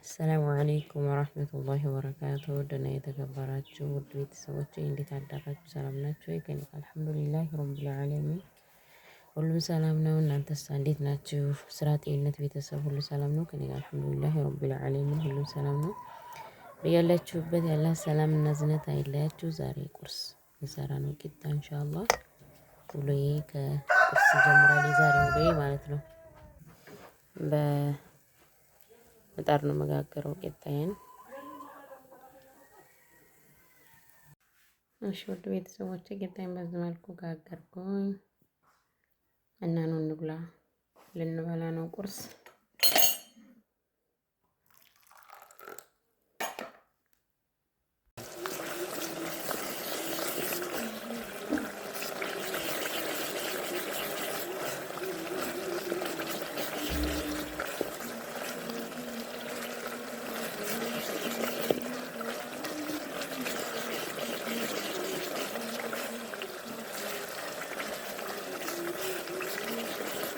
السلام عليكم ورحمة الله وبركاته. دنا يتكبراتشو ودويت سوتشي اللي تعدقاتشو سلامناتشو يكني الحمد لله رب العالمين. ሁሉ ሰላም ነው። እናንተስ እንዴት ናችሁ? ስራ፣ ጤንነት፣ ቤተሰብ ሁሉ ሰላም ነው? ከኔ ጋር አልሐምዱሊላህ ረቢል ዓለሚን ሁሉ ሰላም ነው። በያላችሁበት ያለ ሰላም እና ዝነት አይለያችሁ። ዛሬ ቁርስ እንሰራ ነው ቂጣ ኢንሻአላህ። ውሎዬ ከቁርስ ጀምራል። የዛሬ ውሎዬ ማለት ነው። በምጣድ ነው መጋገረው ቂጣዬን። እሺ ውድ ቤተሰቦቼ ቂጣዬን በዚህ መልኩ ጋገርኩኝ እና ነው እንብላ። ልንበላ ነው ቁርስ።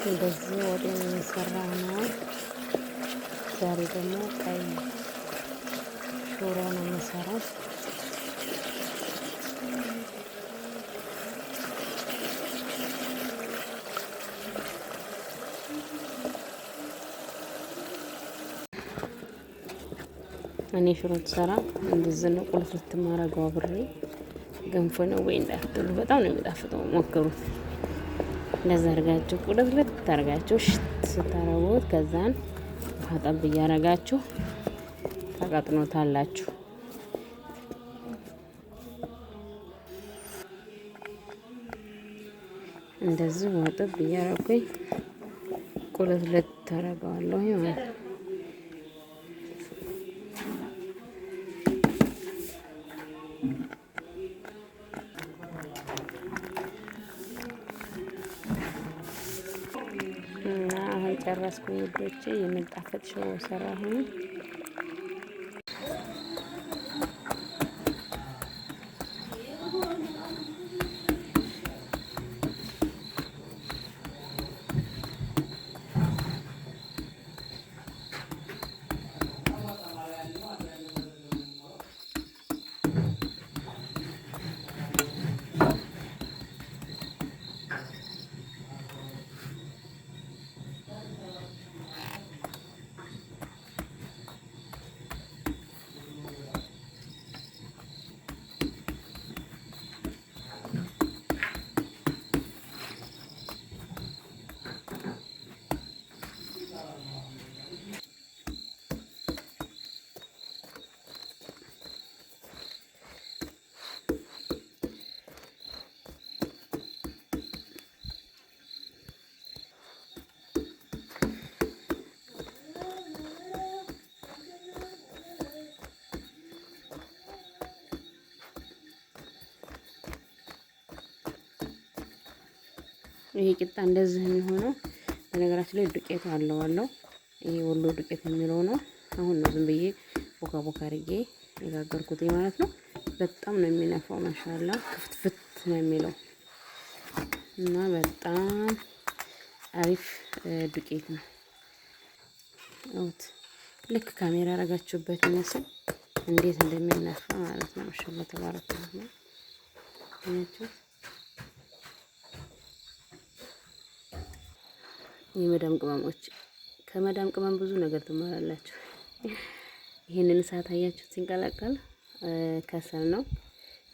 እንደዚህ ወደ የሚሰራ ነው። ዛሬ ደግሞ ቀይ ሽሮ ነው የምሰራው። እኔ ሽሮ ትሰራ እንደዚህ ነው። ቁልፍ ልትማረገው አብሬ ገንፎ ነው ወይ እንዳትሉ፣ በጣም ነው የሚጣፍጠው። ሞክሩት። እንደዛ አድርጋችሁ ቁልት ታርጋችሁ ስታረጉት ከዛን ውሃ ጠብ እያረጋችሁ ታቃጥኖታላችሁ። እንደዚህ ውሃ ጠብ እያረኩኝ ቁልት ታረጋዋለሁ ማለት ነው። አሁን ጨረስኩኝ ውዶቼ። የምጣፈጥ ሽሮ ሰራሁኝ። ይሄ ቂጣ እንደዚህ የሚሆነው በነገራችን ላይ ዱቄት አለው። ይሄ ወሎ ዱቄት የሚለው ነው። አሁን ነው ዝም ብዬ ቦካ ቦካ አድርጌ የጋገርኩት ማለት ነው። በጣም ነው የሚነፋው። ማሻአላ ክፍትፍት ነው የሚለው እና በጣም አሪፍ ዱቄት ነው። ልክ ካሜራ አረጋችሁበት ይመስል እንዴት እንደሚነፋ ማለት ነው። ማሻአላ ተባረከ ነው። የመዳም ቅመሞች ከመዳም ቅመም ብዙ ነገር ትማራላችሁ። ይሄንን እሳት አያችሁ ሲንቀላቀል ከሰል ነው።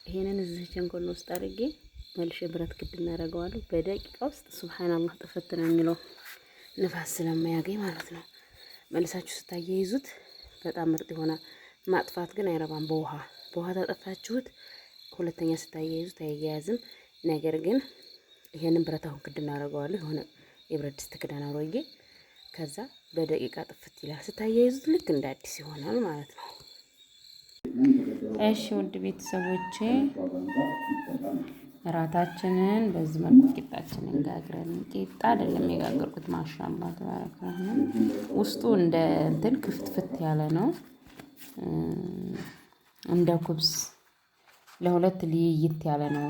ይሄንን እዚህ ቸንኮል ውስጥ አድርጌ መልሼ ብረት ክድ እናደርገዋለሁ። በደቂቃ ውስጥ ሱብሃንአላህ ጥፍት ነው የሚለው ንፋስ ስለማያገኝ ማለት ነው። መልሳችሁ ስታያይዙት በጣም ምርጥ ይሆናል። ማጥፋት ግን አይረባም። በውሃ ታጠፋችሁት ሁለተኛ ስታያይዙት አያያዝም። ነገር ግን ይሄንን ብረት አሁን ክድ እናደርገዋለሁ። የሆነ የብረት ድስት ክዳን አሮጌ ከዛ በደቂቃ ጥፍት ይላል። ስታያይዙት ልክ እንደ አዲስ ይሆናል ማለት ነው። እሺ ውድ ቤተሰቦቼ እራታችንን በዚህ መልኩ ቂጣችንን ጋግረን፣ ቂጣ አይደለም የጋገርኩት ማሻአላ ተባረከ። ውስጡ እንደ እንትን ክፍትፍት ያለ ነው። እንደ ኩብስ ለሁለት ልይይት ያለ ነው።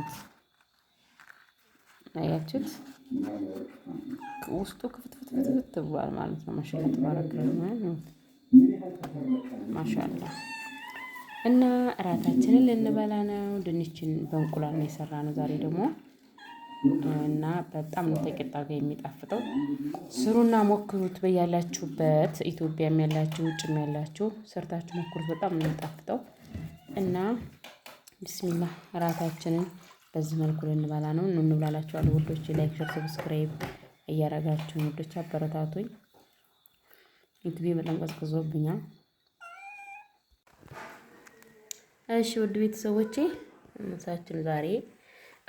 አያችሁት? ውስጡ ክፍትፍት ብሏል ማለት ነው። ማሻአላ ተባረከ። ማሻአላ። እና እራታችንን ልንበላ ነው። ድንችን በእንቁላል ነው የሰራነው ዛሬ ደግሞ እና በጣም ነው ከቂጣ ጋር የሚጣፍጠው። ስሩና ሞክሩት በያላችሁበት፣ ኢትዮጵያም ያላችሁ ውጭም ያላችሁ ሰርታችሁ ሞክሩት። በጣም ነው የሚጣፍጠው እና ቢስሚላህ እራታችንን በዚህ መልኩ ልንበላ ነው። እንብላላችኋለሁ ውዶች። ላይክ፣ ሼር፣ ሰብስክራይብ እያረጋችሁ ውዶች አበረታቱኝ። ዩቲዩብ በጣም ቀዝቅዞብኛል። እሺ ውድ ቤተሰቦቼ ምሳችን ዛሬ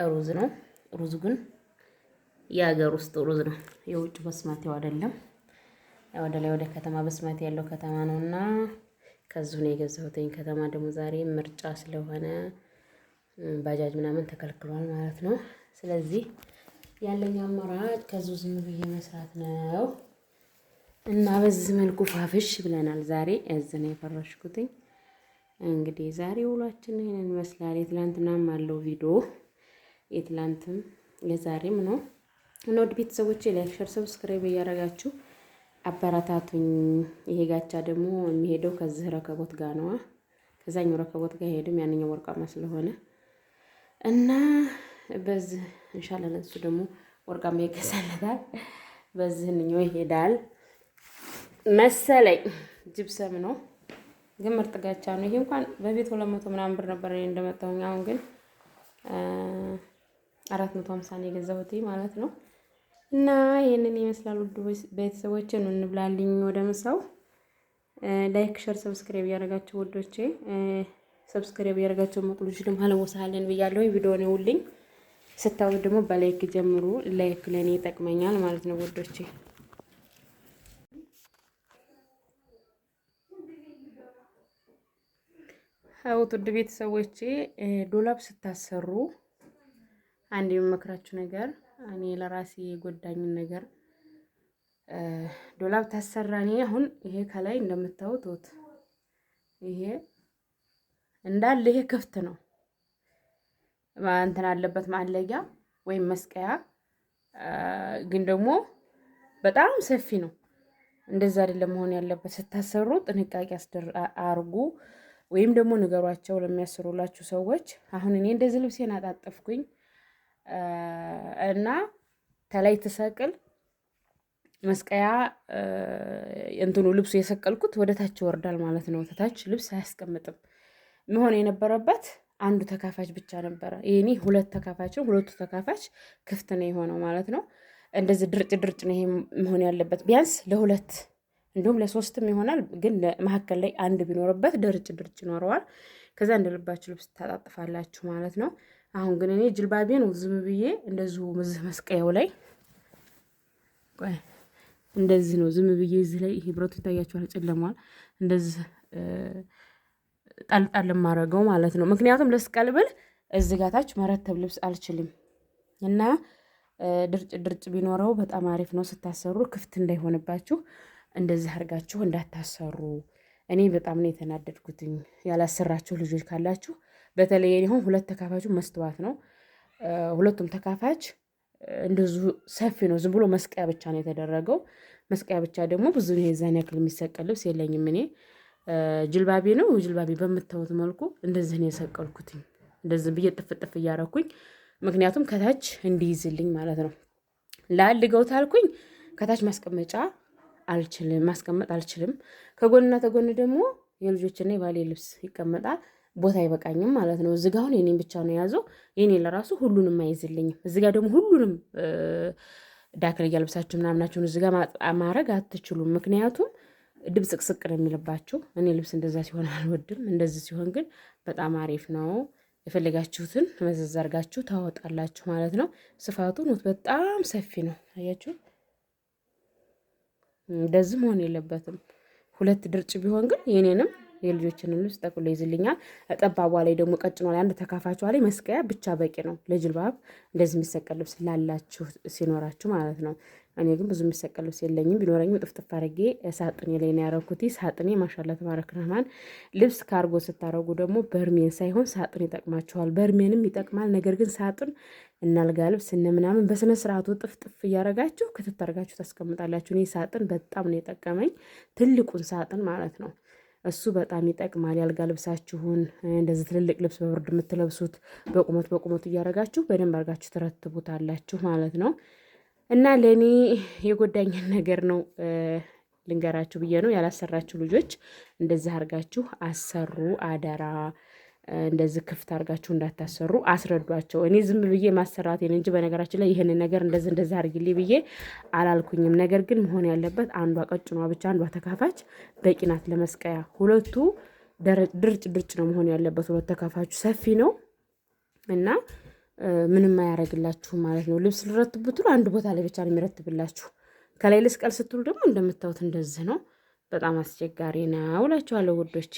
ሩዝ ነው። ሩዝ ግን የሀገር ውስጥ ሩዝ ነው፣ የውጭ በስማቲው አይደለም። ወደ ላይ ወደ ከተማ በስማቲ ያለው ከተማ ነውና ከዚሁ ነው የገዛሁትኝ። ከተማ ደግሞ ዛሬ ምርጫ ስለሆነ ባጃጅ ምናምን ተከልክሏል ማለት ነው። ስለዚህ ያለኝ አማራጭ ከዚሁ ዝም ብዬ መስራት ነው እና በዚህ መልኩ ፋፍሽ ብለናል። ዛሬ እዚህ ነው የፈረሽኩትኝ። እንግዲህ ዛሬ ውሏችን ይሄንን ይመስላል። የትላንትናም አለው ቪዲዮ የትላንትም የዛሬም ነው። እና ውድ ቤተሰቦቼ ላይክ፣ ሼር፣ ሰብስክራይብ እያደረጋችሁ አበረታቱኝ። ይሄ ጋቻ ደግሞ የሚሄደው ከዚህ ረከቦት ጋር ነው። ከዛኛው ረከቦት ጋር ሄድም ያንኛው ወርቃማ ስለሆነ እና በዚህ ኢንሻአላህ ለሱ ደግሞ ወርቃማ ይገዛለታል። በዚህኛው ይሄዳል መሰለኝ። ጅብሰም ነው ግን ምርጥ ጋቻ ነው። ይሄ እንኳን በፊት 200 ምናምን ብር ነበር እንደመጣሁኝ። አሁን ግን 450 ነው የገዛሁት ማለት ነው። እና ይሄንን ይመስላል ውድ ቤተሰቦቼ። ነው እንብላልኝ ወደ ምሳው። ላይክ፣ ሼር፣ ሰብስክራይብ ያደርጋችሁ ውዶቼ፣ ሰብስክራይብ ያደርጋችሁ መቅሉሽ ደግሞ አለወሳለን ብያለሁ። ቪዲዮውን ይውልኝ ስታዩ ደግሞ በላይክ ጀምሩ። ላይክ ለኔ ይጠቅመኛል ማለት ነው ውዶቼ። ውድ ቤተሰቦቼ ዶላብ ስታሰሩ አንድ የምመክራችሁ ነገር፣ እኔ ለራሴ የጎዳኝን ነገር ዶላብ ታሰራኔ። አሁን ይሄ ከላይ እንደምታዩት ይሄ እንዳለ ይሄ ክፍት ነው። እንትን አለበት ማለቂያ ወይም መስቀያ፣ ግን ደግሞ በጣም ሰፊ ነው። እንደዛ አይደለም መሆን ያለበት። ስታሰሩ ጥንቃቄ አርጉ፣ ወይም ደግሞ ንገሯቸው ለሚያስሩላችሁ ሰዎች። አሁን እኔ እንደዚህ ልብሴን አጣጠፍኩኝ እና ተላይ ተሰቅል መስቀያ እንትኑ ልብሱ የሰቀልኩት ወደ ታች ይወርዳል ማለት ነው። ታች ልብስ አያስቀምጥም። መሆን የነበረበት አንዱ ተካፋች ብቻ ነበረ። ይሄኔ ሁለት ተካፋች ነው። ሁለቱ ተካፋች ክፍት ነው የሆነው ማለት ነው። እንደዚህ ድርጭ ድርጭ ነው ይሄ መሆን ያለበት። ቢያንስ ለሁለት እንዲሁም ለሶስትም ይሆናል። ግን መሀከል ላይ አንድ ቢኖርበት ድርጭ ድርጭ ይኖረዋል። ከዛ እንደልባችሁ ልብስ ታጣጥፋላችሁ ማለት ነው። አሁን ግን እኔ ጅልባቤን ዝም ብዬ እንደዚሁ መስቀያው ላይ እንደዚህ ነው ዝም ብዬ እዚህ ላይ ይሄ ብረቱ ይታያችኋል፣ ጨለማል። እንደዚህ ጣልጣል ማረገው ማለት ነው። ምክንያቱም ለስቀልብል እዚህ ጋር ታች መረተብ ልብስ አልችልም እና ድርጭ ድርጭ ቢኖረው በጣም አሪፍ ነው። ስታሰሩ ክፍት እንዳይሆንባችሁ እንደዚህ አድርጋችሁ እንዳታሰሩ። እኔ በጣም ነው የተናደድኩትኝ። ያላሰራችሁ ልጆች ካላችሁ በተለይ ይሁን ሁለት ተካፋቹ መስተዋት ነው። ሁለቱም ተካፋች እንደዚሁ ሰፊ ነው። ዝም ብሎ መስቀያ ብቻ ነው የተደረገው። መስቀያ ብቻ ደግሞ ብዙ ነው የዛን ያክል የሚሰቀል ልብስ የለኝም እኔ። ጅልባቤ ነው። ጅልባቤ በምታዩት መልኩ እንደዚህ ነው የሰቀልኩትኝ። እንደዚህ ብዬ ጥፍጥፍ እያረኩኝ፣ ምክንያቱም ከታች እንዲይዝልኝ ማለት ነው። ላልገው ታልኩኝ ከታች ማስቀመጫ አልችልም፣ ማስቀመጥ አልችልም። ከጎንና ተጎን ደግሞ የልጆችና የባሌ ልብስ ይቀመጣል። ቦታ አይበቃኝም ማለት ነው። እዚህ ጋር አሁን የኔን ብቻ ነው የያዘው። የኔ ለራሱ ሁሉንም አይዝልኝም። እዚህ ጋር ደግሞ ሁሉንም ዳክልያ ልብሳችሁ ምናምናችሁን እዚህ ጋር ማድረግ አትችሉም። ምክንያቱም ድብጽቅስቅ ነው የሚልባችሁ። እኔ ልብስ እንደዛ ሲሆን አልወድም። እንደዚህ ሲሆን ግን በጣም አሪፍ ነው። የፈለጋችሁትን መዘዝ አድርጋችሁ ታወጣላችሁ ማለት ነው። ስፋቱን በጣም ሰፊ ነው። አያችሁ፣ እንደዚህ መሆን የለበትም። ሁለት ድርጭ ቢሆን ግን የኔንም የልጆችንም ልብስ ጠቅሎ ይዝልኛል። ጠባቧ ላይ ደግሞ ቀጭኗ ላይ አንድ ተካፋቿ ላይ መስቀያ ብቻ በቂ ነው ለጅልባብ። እንደዚህ የሚሰቀል ልብስ ላላችሁ ሲኖራችሁ ማለት ነው። እኔ ግን ብዙ የሚሰቀል ልብስ የለኝም። ቢኖረኝም ጥፍጥፍ አድርጌ ሳጥኔ ላይ ነው ያረኩት። ሳጥኔ ማሻላ ተባረክ ረህማን። ልብስ ካርጎ ስታረጉ ደግሞ በርሜን ሳይሆን ሳጥን ይጠቅማችኋል። በርሜንም ይጠቅማል። ነገር ግን ሳጥን እናልጋ ልብስ እነ ምናምን በስነ ስርዓቱ ጥፍጥፍ እያረጋችሁ ክትት አርጋችሁ ታስቀምጣላችሁ። እኔ ሳጥን በጣም ነው የጠቀመኝ፣ ትልቁን ሳጥን ማለት ነው። እሱ በጣም ይጠቅማል። ያልጋ ልብሳችሁን እንደዚህ ትልልቅ ልብስ በብርድ የምትለብሱት በቁመቱ እያደረጋችሁ በደንብ አድርጋችሁ ትረትቡታላችሁ ማለት ነው። እና ለእኔ የጎዳኝን ነገር ነው ልንገራችሁ ብዬ ነው። ያላሰራችሁ ልጆች እንደዚህ አድርጋችሁ አሰሩ አደራ። እንደዚህ ክፍት አድርጋችሁ እንዳታሰሩ አስረዷቸው። እኔ ዝም ብዬ ማሰራቴን እንጂ በነገራችን ላይ ይህንን ነገር እንደዚህ አድርግልኝ ብዬ አላልኩኝም። ነገር ግን መሆን ያለበት አንዷ ቀጭኗ ብቻ አንዷ ተካፋች በቂ ናት ለመስቀያ። ሁለቱ ድርጭ ነው መሆን ያለበት። ሁለት ተካፋቹ ሰፊ ነው እና ምንም አያደርግላችሁም ማለት ነው። ልብስ ልረትቡ ብትሉ አንድ ቦታ ላይ ብቻ ነው የሚረትብላችሁ። ከላይ ልስቀል ስትሉ ደግሞ እንደምታዩት እንደዚህ ነው። በጣም አስቸጋሪ ነው እላችኋለሁ ውዶቼ።